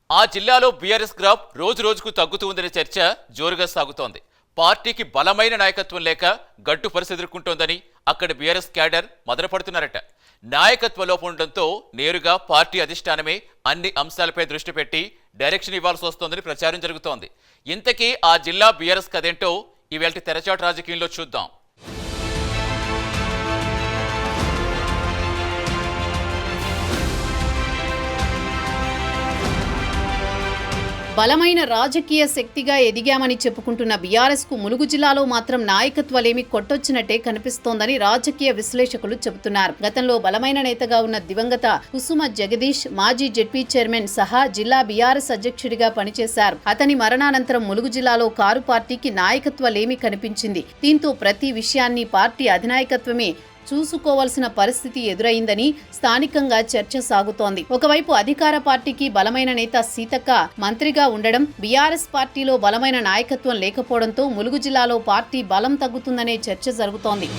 ఆ జిల్లాలో BRS graph రోజు రోజుకు తగ్గుతూ ఉందనే చర్చ జోరుగా సాగుతోంది. పార్టీకి బలమైన నాయకత్వం లేక గడ్డు పరిస్థితి ఎదుర్కొంటోందని అక్కడ బీఆర్ఎస్ క్యాడర్ మదనపడుతున్నారట. నాయకత్వ లోపం ఉండడంతో నేరుగా పార్టీ అధిష్టానమే అన్ని అంశాలపై దృష్టి పెట్టి డైరెక్షన్ ఇవ్వాల్సి వస్తోందని ప్రచారం జరుగుతోంది. ఇంతకీ ఆ జిల్లా బీఆర్ఎస్ కదేంటో ఇవాల్టి తెరచాటు రాజకీయంలో చూద్దాం. బలమైన రాజకీయ శక్తిగా ఎదిగామని చెప్పుకుంటున్న బీఆర్ఎస్ కు ములుగు జిల్లాలో మాత్రం నాయకత్వాలేమి కొట్టొచ్చినట్టే కనిపిస్తోందని రాజకీయ విశ్లేషకులు చెబుతున్నారు. గతంలో బలమైన నేతగా ఉన్న దివంగత కుసుమ జగదీష్ మాజీ జెడ్పీ చైర్మన్ సహా జిల్లా బీఆర్ఎస్ అధ్యక్షుడిగా పనిచేశారు. అతని మరణానంతరం ములుగు జిల్లాలో కారు పార్టీకి నాయకత్వాలేమి కనిపించింది. దీంతో ప్రతి విషయాన్ని పార్టీ అధినాయకత్వమే చూసుకోవాల్సిన పరిస్థితి ఎదురైందని స్థానికంగా చర్చ సాగుతోంది. ఒకవైపు అధికార పార్టీకి బలమైన నేత సీతక్క మంత్రిగా ఉండడం, బీఆర్ఎస్ పార్టీలో బలమైన నాయకత్వం లేకపోవడంతో ములుగు జిల్లాలో పార్టీ బలం తగ్గుతుందనే చర్చ జరుగుతోంది.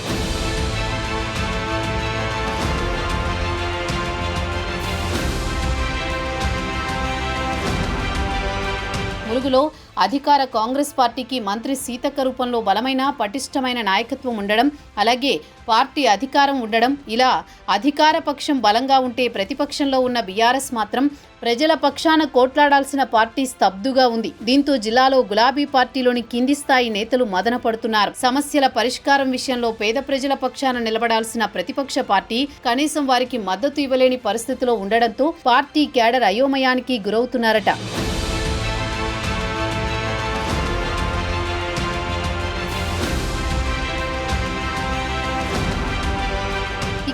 ములుగులో అధికార కాంగ్రెస్ పార్టీకి మంత్రి సీతక్క రూపంలో బలమైన పటిష్టమైన నాయకత్వం ఉండడం, అలాగే పార్టీ అధికారం ఉండడం, ఇలా అధికార పక్షం బలంగా ఉంటే ప్రతిపక్షంలో ఉన్న బీఆర్ఎస్ మాత్రం ప్రజల పక్షాన కోట్లాడాల్సిన పార్టీ స్తబ్దుగా ఉంది. దీంతో జిల్లాలో గులాబీ పార్టీలోని కింది స్థాయి నేతలు మదన పడుతున్నారు. సమస్యల పరిష్కారం విషయంలో పేద ప్రజల పక్షాన నిలబడాల్సిన ప్రతిపక్ష పార్టీ కనీసం వారికి మద్దతు ఇవ్వలేని పరిస్థితిలో ఉండడంతో పార్టీ క్యాడర్ అయోమయానికి గురవుతున్నారట.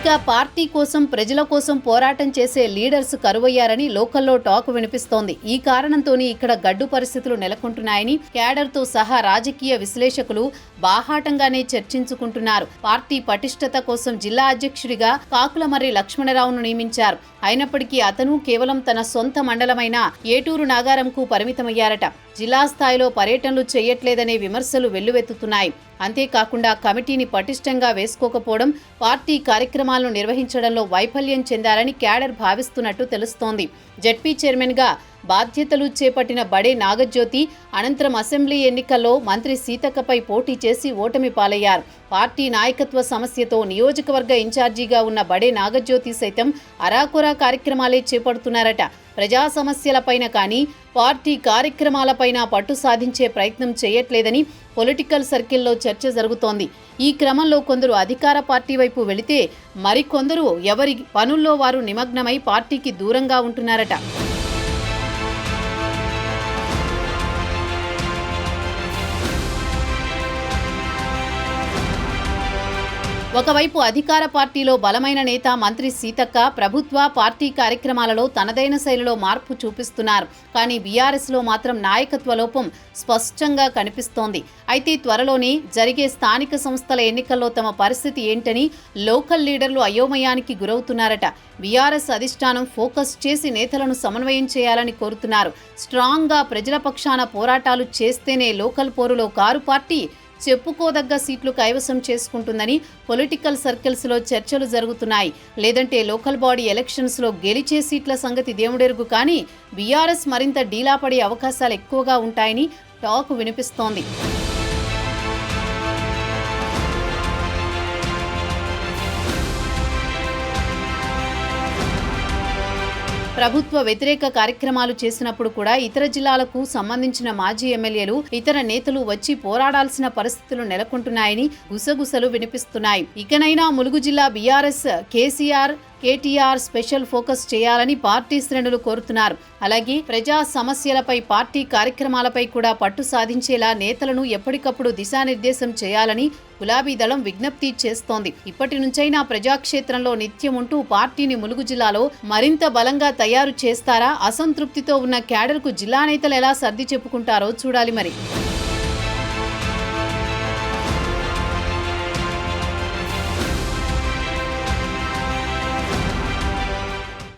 ఇక పార్టీ కోసం ప్రజల కోసం పోరాటం చేసే లీడర్స్ కరువయ్యారని లోకల్లో టాక్ వినిపిస్తోంది. ఈ కారణంతోనే ఇక్కడ గడ్డు పరిస్థితులు నెలకొంటున్నాయని క్యాడర్తో సహా రాజకీయ విశ్లేషకులు బాహాటంగానే చర్చించుకుంటున్నారు. పార్టీ పటిష్టత కోసం జిల్లా అధ్యక్షుడిగా కాకులమర్రి లక్ష్మణరావును నియమించారు. అయినప్పటికీ అతను కేవలం తన సొంత మండలమైన ఏటూరు నాగారంకు పరిమితమయ్యారట. జిల్లా స్థాయిలో పర్యటనలు చేయట్లేదనే విమర్శలు వెల్లువెత్తుతున్నాయి. అంతేకాకుండా కమిటీని పటిష్టంగా వేసుకోకపోవడం, పార్టీ కార్యక్రమాలను నిర్వహించడంలో వైఫల్యం చెందారని క్యాడర్ భావిస్తున్నట్టు తెలుస్తోంది. జెడ్పీ చైర్మన్గా బాధ్యతలు చేపట్టిన బడే నాగజ్యోతి అనంతరం అసెంబ్లీ ఎన్నికల్లో మంత్రి సీతక్కపై పోటీ చేసి ఓటమి పాలయ్యారు. పార్టీ నాయకత్వ సమస్యతో నియోజకవర్గ ఇన్ఛార్జిగా ఉన్న బడే నాగజ్యోతి సైతం అరాకొరా కార్యక్రమాలే చేపడుతున్నారట. ప్రజా సమస్యలపైన కానీ పార్టీ కార్యక్రమాలపైన పట్టు సాధించే ప్రయత్నం చేయట్లేదని పొలిటికల్ సర్కిల్లో చర్చ జరుగుతోంది. ఈ క్రమంలో కొందరు అధికార పార్టీ వైపు వెళితే మరికొందరు ఎవరి పనుల్లో వారు నిమగ్నమై పార్టీకి దూరంగా ఉంటున్నారట. ఒకవైపు అధికార పార్టీలో బలమైన నేత మంత్రి సీతక్క ప్రభుత్వ పార్టీ కార్యక్రమాలలో తనదైన శైలిలో మార్పు చూపిస్తున్నారు. కానీ బీఆర్ఎస్లో మాత్రం నాయకత్వ లోపం స్పష్టంగా కనిపిస్తోంది. అయితే త్వరలోనే జరిగే స్థానిక సంస్థల ఎన్నికల్లో తమ పరిస్థితి ఏంటని లోకల్ లీడర్లు అయోమయానికి గురవుతున్నారట. బీఆర్ఎస్ అధిష్టానం ఫోకస్ చేసి నేతలను సమన్వయం చేయాలని కోరుతున్నారు. స్ట్రాంగ్గా ప్రజల పక్షాన పోరాటాలు చేస్తేనే లోకల్ పోరులో కారు పార్టీ చెప్పుకోదగ్గ సీట్లు కైవసం చేసుకుంటుందని పొలిటికల్ సర్కిల్స్లో చర్చలు జరుగుతున్నాయి. లేదంటే లోకల్ బాడీ ఎలక్షన్స్లో గెలిచే సీట్ల సంగతి దేవుడెరుగు, కానీ బీఆర్ఎస్ మరింత డీలా పడే అవకాశాలు ఎక్కువగా ఉంటాయని టాక్ వినిపిస్తోంది. ప్రభుత్వ వ్యతిరేక కార్యక్రమాలు చేసినప్పుడు కూడా ఇతర జిల్లాలకు సంబంధించిన మాజీ ఎమ్మెల్యేలు, ఇతర నేతలు వచ్చి పోరాడాల్సిన పరిస్థితులు నెలకొంటున్నాయని గుసగుసలు వినిపిస్తున్నాయి. ఇకనైనా ములుగు జిల్లా బీఆర్ఎస్ కేటీఆర్ స్పెషల్ ఫోకస్ చేయాలని పార్టీ శ్రేణులు కోరుతున్నారు. అలాగే ప్రజా సమస్యలపై, పార్టీ కార్యక్రమాలపై కూడా పట్టు సాధించేలా నేతలను ఎప్పటికప్పుడు దిశానిర్దేశం చేయాలని గులాబీ దళం విజ్ఞప్తి చేస్తోంది. ఇప్పటి నుంచైనా ప్రజాక్షేత్రంలో నిత్యం ఉంటూ పార్టీని ములుగు జిల్లాలో మరింత బలంగా తయారు చేస్తారా? అసంతృప్తితో ఉన్న క్యాడర్కు జిల్లా నేతలు ఎలా సర్ది చెప్పుకుంటారో చూడాలి మరి.